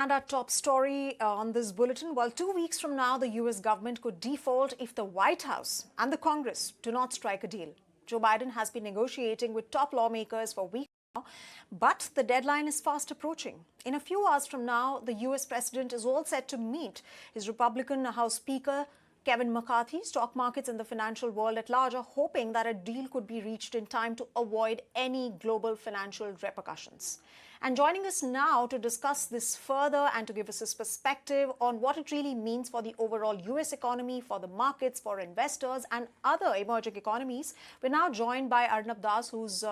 And our top story on this bulletin, well, 2 weeks from now, the US government could default if the White House and the Congress do not strike a deal. Joe Biden has been negotiating with top lawmakers for weeks now, but the deadline is fast approaching. In a few hours from now, the US president is all set to meet his Republican House Speaker, Kevin McCarthy. Stock markets and the financial world at large are hoping that a deal could be reached in time to avoid any global financial repercussions. And joining us now to discuss this further and to give us his perspective on what it really means for the overall US economy, for the markets, for investors and other emerging economies, we're now joined by Arnab Das, who's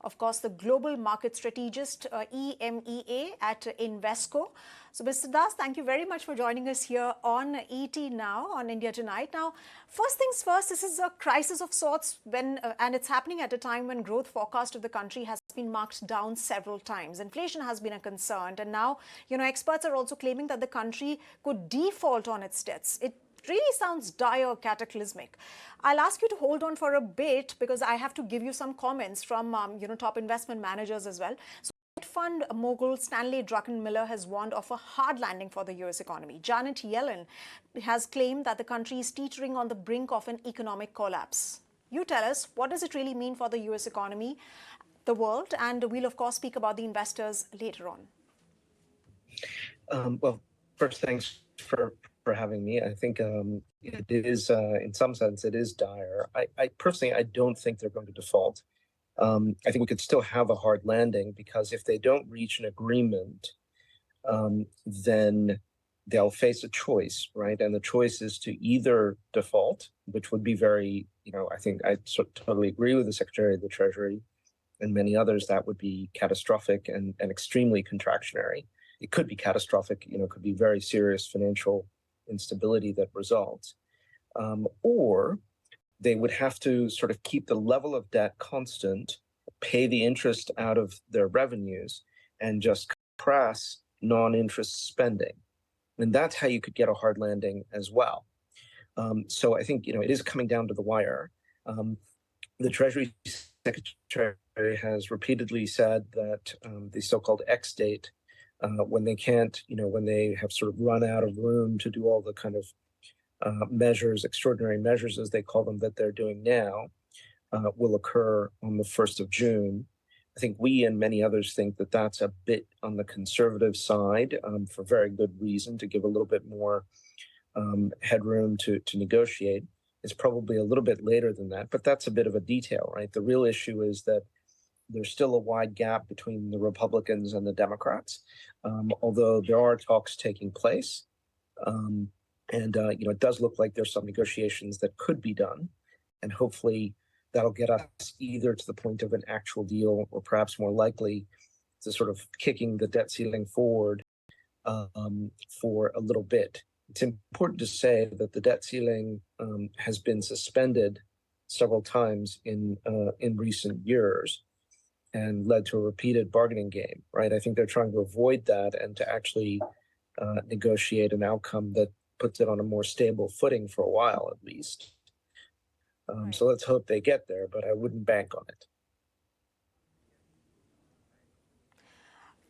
of course, the global market strategist, EMEA at Invesco. So, Mr. Das, thank you very much for joining us here on ET Now, on India Tonight. Now, first things first, this is a crisis of sorts and it's happening at a time when growth forecast of the country has been marked down several times. Inflation has been a concern. And now, experts are also claiming that the country could default on its debts. It really sounds dire, cataclysmic. I'll ask you to hold on for a bit because I have to give you some comments from top investment managers as well. So, fund mogul Stanley Druckenmiller has warned of a hard landing for the US economy. Janet Yellen has claimed that the country is teetering on the brink of an economic collapse. You tell us, what does it really mean for the US economy, the world, and we'll of course speak about the investors later on. Well, first, thanks for having me. I think it is, in some sense, it is dire. I personally, I don't think they're going to default. I think we could still have a hard landing because if they don't reach an agreement, then they'll face a choice, right? And the choice is to either default, which would be very, I think I totally agree with the Secretary of the Treasury and many others, that would be catastrophic and extremely contractionary. It could be catastrophic, could be very serious financial instability that results, or they would have to sort of keep the level of debt constant, pay the interest out of their revenues, and just compress non-interest spending. And that's how you could get a hard landing as well. So I think, it is coming down to the wire. The Treasury Secretary has repeatedly said that the so-called X date, when they can't, when they have sort of run out of room to do all the kind of measures, extraordinary measures, as they call them, that they're doing now, will occur on the 1st of June. I think we and many others think that that's a bit on the conservative side for very good reason, to give a little bit more headroom to negotiate. It's probably a little bit later than that, but that's a bit of a detail, right? The real issue is that there's still a wide gap between the Republicans and the Democrats, although there are talks taking place. And it does look like there's some negotiations that could be done. And hopefully that'll get us either to the point of an actual deal or perhaps more likely to sort of kicking the debt ceiling forward for a little bit. It's important to say that the debt ceiling has been suspended several times in recent years and led to a repeated bargaining game, right? I think they're trying to avoid that and to actually negotiate an outcome that puts it on a more stable footing for a while, at least. Right. So let's hope they get there, but I wouldn't bank on it.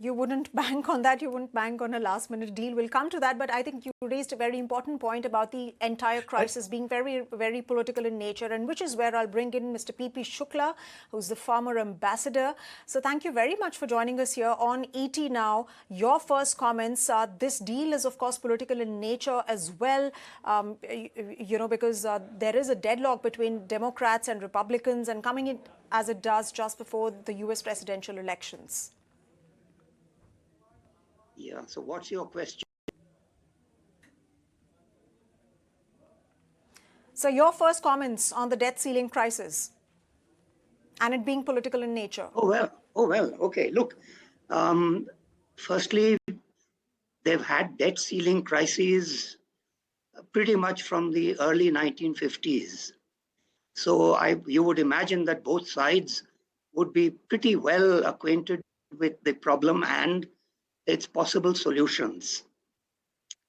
You wouldn't bank on that. You wouldn't bank on a last-minute deal. We'll come to that. But I think you raised a very important point about the entire crisis being very, very political in nature, and which is where I'll bring in Mr. P P Shukla, who's the former ambassador. So thank you very much for joining us here on ET Now. Your first comments. This deal is, of course, political in nature as well, because there is a deadlock between Democrats and Republicans, and coming in as it does just before the US presidential elections. Yeah, so what's your question? So your first comments on the debt ceiling crisis and it being political in nature. Oh, well, okay. Look, firstly, they've had debt ceiling crises pretty much from the early 1950s. So you would imagine that both sides would be pretty well acquainted with the problem and its possible solutions.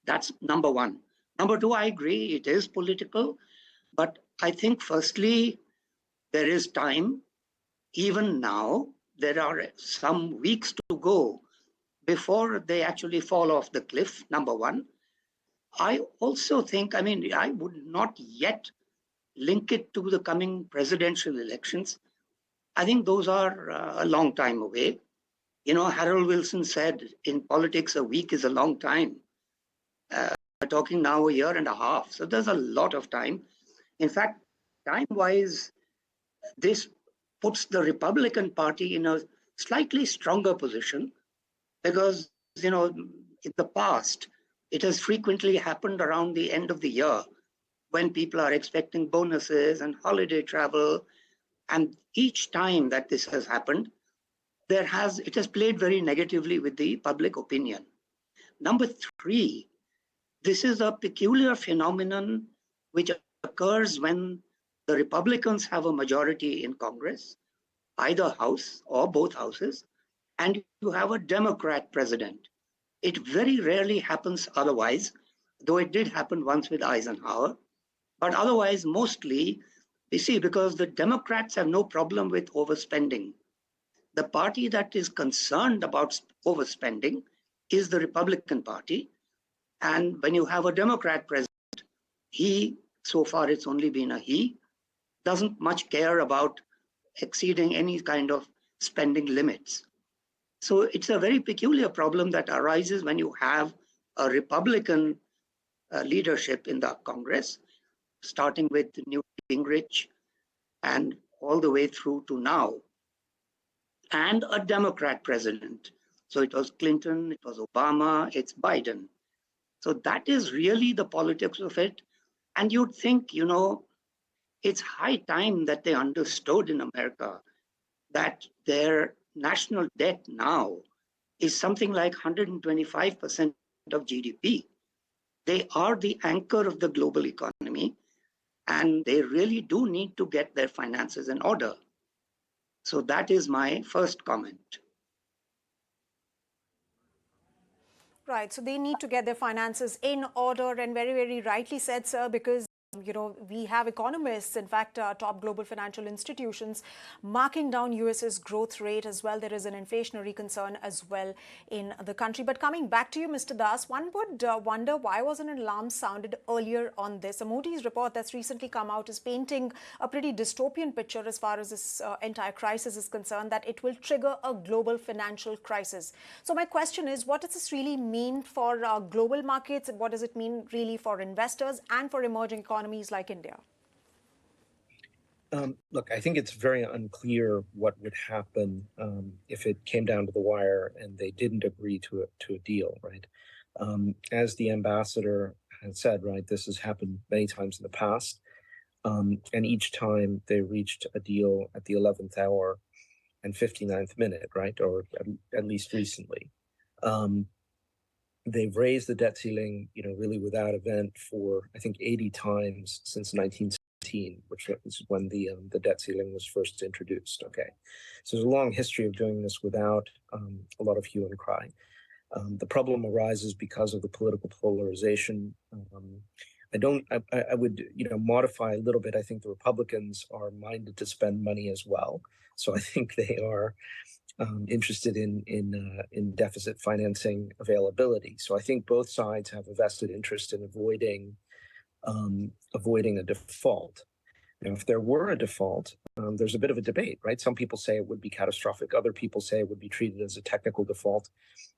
That's number one. Number two, I agree, it is political, but I think firstly, there is time. Even now, there are some weeks to go before they actually fall off the cliff, number one. I also think, I mean, I would not yet link it to the coming presidential elections. I think those are a long time away. You know, Harold Wilson said in politics, a week is a long time. We're talking now a year and a half. So there's a lot of time. In fact, time wise, this puts the Republican Party in a slightly stronger position because, you know, in the past, it has frequently happened around the end of the year when people are expecting bonuses and holiday travel. And each time that this has happened, it has played very negatively with the public opinion. Number three, this is a peculiar phenomenon which occurs when the Republicans have a majority in Congress, either house or both houses, and you have a Democrat president. It very rarely happens otherwise, though it did happen once with Eisenhower. But otherwise, mostly, you see, because the Democrats have no problem with overspending. The party that is concerned about overspending is the Republican Party. And when you have a Democrat president, he, so far it's only been a he, doesn't much care about exceeding any kind of spending limits. So it's a very peculiar problem that arises when you have a Republican leadership in the Congress, starting with Newt Gingrich and all the way through to now, and a Democrat president. So it was Clinton, it was Obama, it's Biden. So that is really the politics of it. And you'd think, you know, it's high time that they understood in America that their national debt now is something like 125% of GDP. They are the anchor of the global economy, and they really do need to get their finances in order. So that is my first comment. Right. So they need to get their finances in order, and very, very rightly said, sir, because we have economists, in fact, top global financial institutions, marking down US's growth rate as well. There is an inflationary concern as well in the country. But coming back to you, Mr. Das, one would wonder why wasn't an alarm sounded earlier on this? A Moody's report that's recently come out is painting a pretty dystopian picture as far as this entire crisis is concerned, that it will trigger a global financial crisis. So my question is, what does this really mean for global markets? And what does it mean really for investors and for emerging economies like India? Look, I think it's very unclear what would happen if it came down to the wire and they didn't agree to a deal, right? As the ambassador had said, right, this has happened many times in the past, and each time they reached a deal at the 11th hour and 59th minute, right, or at least recently. They've raised the debt ceiling, really without event for, I think, 80 times since 1917, which is when the debt ceiling was first introduced. Okay, so there's a long history of doing this without a lot of hue and cry. The problem arises because of the political polarization. I would, modify a little bit. I think the Republicans are minded to spend money as well, so I think they are interested in deficit financing availability. So I think both sides have a vested interest in avoiding a default. Now, if there were a default, there's a bit of a debate, right? Some people say it would be catastrophic. Other people say it would be treated as a technical default,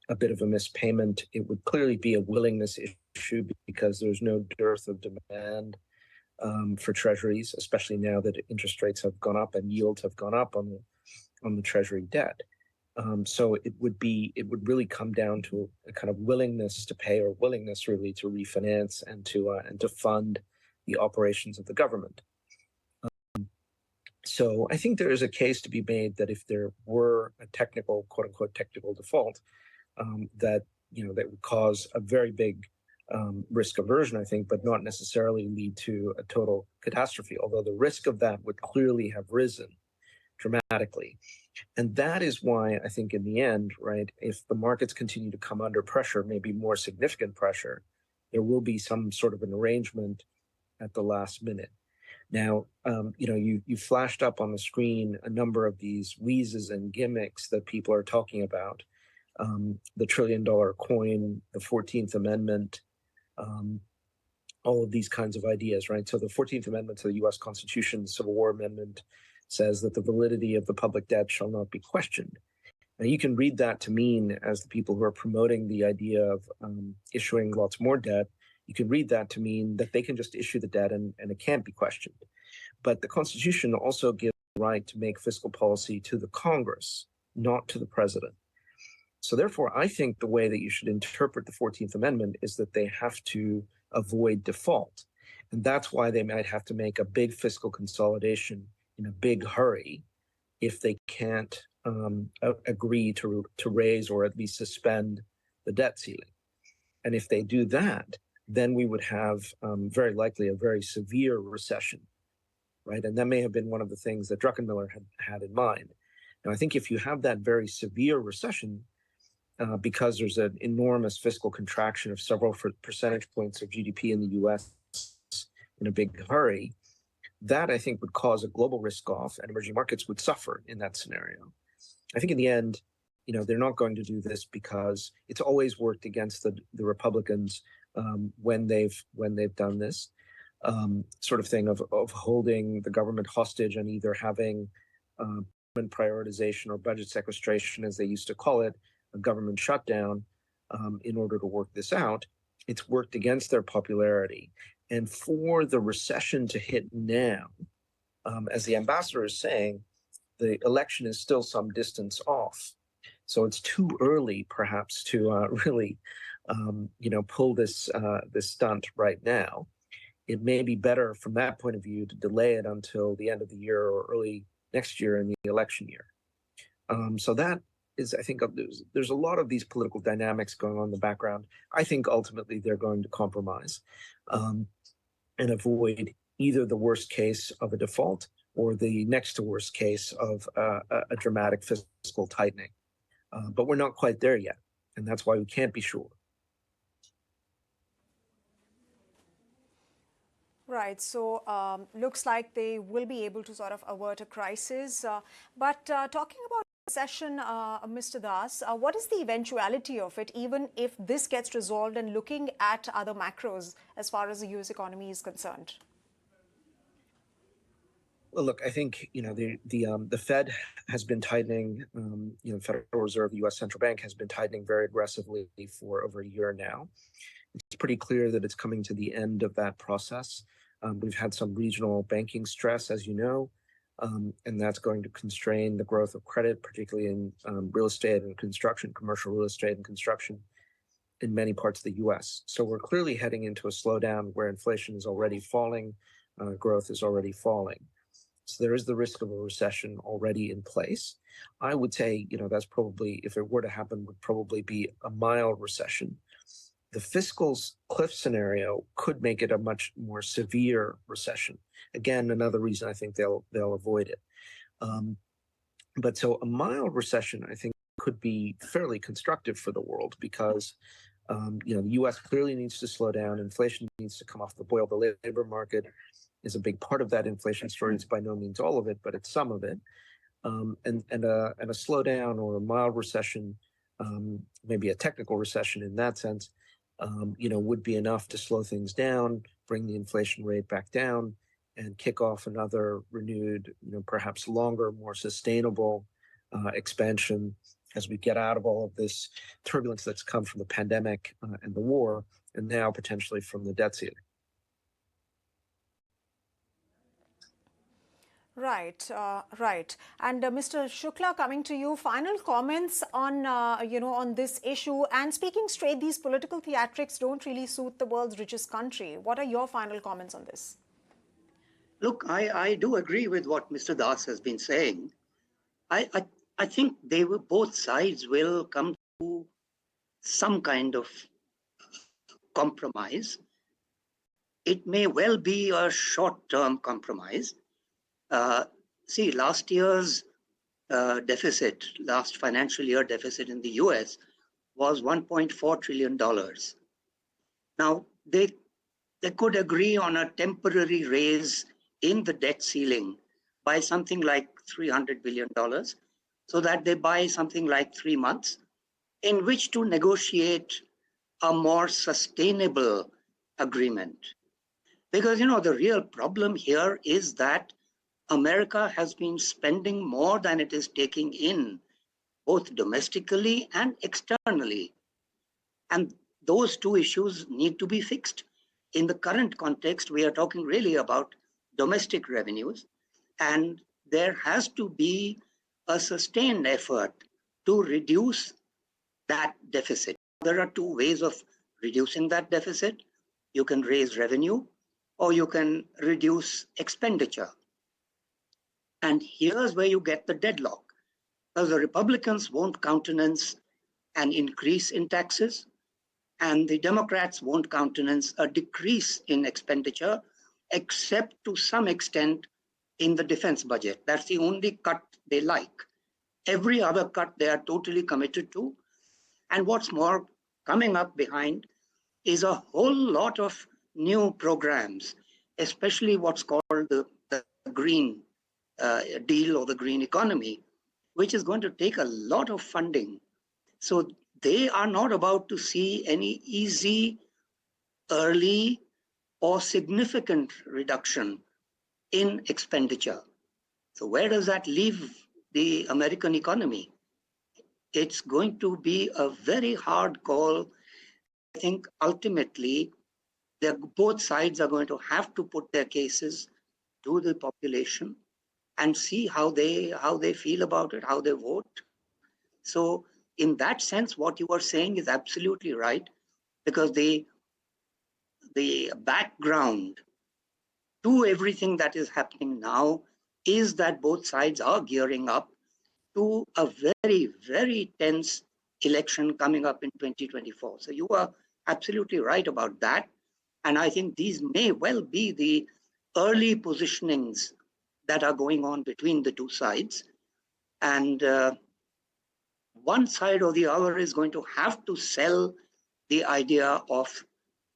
a bit of a missed payment. It would clearly be a willingness issue because there's no dearth of demand for treasuries, especially now that interest rates have gone up and yields have gone up on the treasury debt. So it would really come down to a kind of willingness to pay, or willingness really to refinance and to fund the operations of the government. So I think there is a case to be made that if there were a technical, quote unquote, technical default, that would cause a very big risk aversion, I think, but not necessarily lead to a total catastrophe, although the risk of that would clearly have risen dramatically. And that is why I think in the end, right, if the markets continue to come under pressure, maybe more significant pressure, there will be some sort of an arrangement at the last minute. Now, you flashed up on the screen a number of these wheezes and gimmicks that people are talking about. the $1 trillion coin, the 14th Amendment, all of these kinds of ideas, right? So the 14th Amendment to the US Constitution, the Civil War Amendment, says that the validity of the public debt shall not be questioned. Now, you can read that to mean, as the people who are promoting the idea of issuing lots more debt, you can read that to mean that they can just issue the debt and it can't be questioned. But the Constitution also gives the right to make fiscal policy to the Congress, not to the president. So therefore, I think the way that you should interpret the 14th Amendment is that they have to avoid default. And that's why they might have to make a big fiscal consolidation in a big hurry if they can't agree to raise or at least suspend the debt ceiling. And if they do that, then we would have very likely a very severe recession, right? And that may have been one of the things that Druckenmiller had in mind. Now, I think if you have that very severe recession, because there's an enormous fiscal contraction of several percentage points of GDP in the US in a big hurry, that I think would cause a global risk off and emerging markets would suffer in that scenario. I think in the end, they're not going to do this because it's always worked against the Republicans when they've done this sort of thing of holding the government hostage and either having prioritization or budget sequestration, as they used to call it, a government shutdown in order to work this out. It's worked against their popularity. And for the recession to hit now, as the ambassador is saying, the election is still some distance off. So it's too early, perhaps, to really, pull this stunt right now. It may be better from that point of view to delay it until the end of the year or early next year in the election year. So that is, I think, there's a lot of these political dynamics going on in the background. I think ultimately they're going to compromise and avoid either the worst case of a default or the next to worst case of a dramatic fiscal tightening. But we're not quite there yet, and that's why we can't be sure. Right. So looks like they will be able to sort of avert a crisis. But talking about recession, Mr. Das, what is the eventuality of it, even if this gets resolved, and looking at other macros as far as the U.S. economy is concerned? Well, look, I think the Fed has been tightening. Federal Reserve, the U.S. Central Bank, has been tightening very aggressively for over a year now. It's pretty clear that it's coming to the end of that process. We've had some regional banking stress, as you know, and that's going to constrain the growth of credit, particularly in real estate and construction, commercial real estate and construction in many parts of the U.S. So we're clearly heading into a slowdown where inflation is already falling, growth is already falling. So there is the risk of a recession already in place. I would say, that's probably, if it were to happen, would probably be a mild recession. The fiscal cliff scenario could make it a much more severe recession. Again, another reason I think they'll avoid it. But so a mild recession, I think, could be fairly constructive for the world because, the U.S. clearly needs to slow down. Inflation needs to come off the boil. The labor market is a big part of that inflation story. It's by no means all of it, but it's some of it. And a slowdown or a mild recession, maybe a technical recession in that sense, would be enough to slow things down, bring the inflation rate back down, and kick off another renewed, perhaps longer, more sustainable expansion as we get out of all of this turbulence that's come from the pandemic and the war, and now potentially from the debt ceiling. Right, right. And Mr. Shukla, coming to you, final comments on, on this issue. And speaking straight, these political theatrics don't really suit the world's richest country. What are your final comments on this? Look, I do agree with what Mr. Das has been saying. I think both sides will come to some kind of compromise. It may well be a short-term compromise. See, last year's deficit, last financial year deficit in the US was $1.4 trillion. Now, they could agree on a temporary raise in the debt ceiling by something like $300 billion, so that they buy something like 3 months. in which to negotiate a more sustainable agreement. Because, the real problem here is that America has been spending more than it is taking in, both domestically and externally. And those two issues need to be fixed. In the current context, we are talking really about domestic revenues, and there has to be a sustained effort to reduce that deficit. There are two ways of reducing that deficit. You can raise revenue or you can reduce expenditure. And here's where you get the deadlock. Because the Republicans won't countenance an increase in taxes, and the Democrats won't countenance a decrease in expenditure, except to some extent in the defense budget. That's the only cut they like. Every other cut they are totally committed to. And what's more, coming up behind is a whole lot of new programs, especially what's called the Green Deal or the Green Economy, which is going to take a lot of funding. So they are not about to see any easy, early, or significant reduction in expenditure. So where does that leave the American economy? It's going to be a very hard call. I think ultimately, both sides are going to have to put their cases to the population and see how they feel about it, how they vote. So in that sense, what you are saying is absolutely right, because the background to everything that is happening now is that both sides are gearing up to a very, very tense election coming up in 2024. So you are absolutely right about that. And I think these may well be the early positionings that are going on between the two sides. And one side or the other is going to have to sell the idea of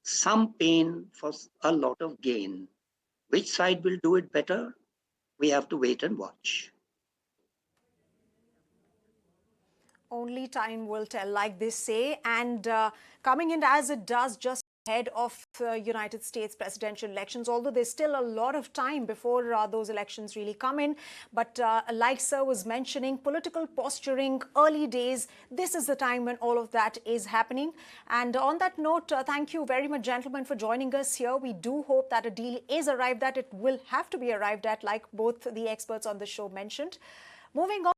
some pain for a lot of gain. Which side will do it better? We have to wait and watch. Only time will tell, like they say. And coming in as it does just ahead of the United States presidential elections, although there's still a lot of time before those elections really come in. But like Sir was mentioning, political posturing, early days, this is the time when all of that is happening. And on that note, thank you very much, gentlemen, for joining us here. We do hope that a deal is arrived at. It will have to be arrived at, like both the experts on the show mentioned. Moving on.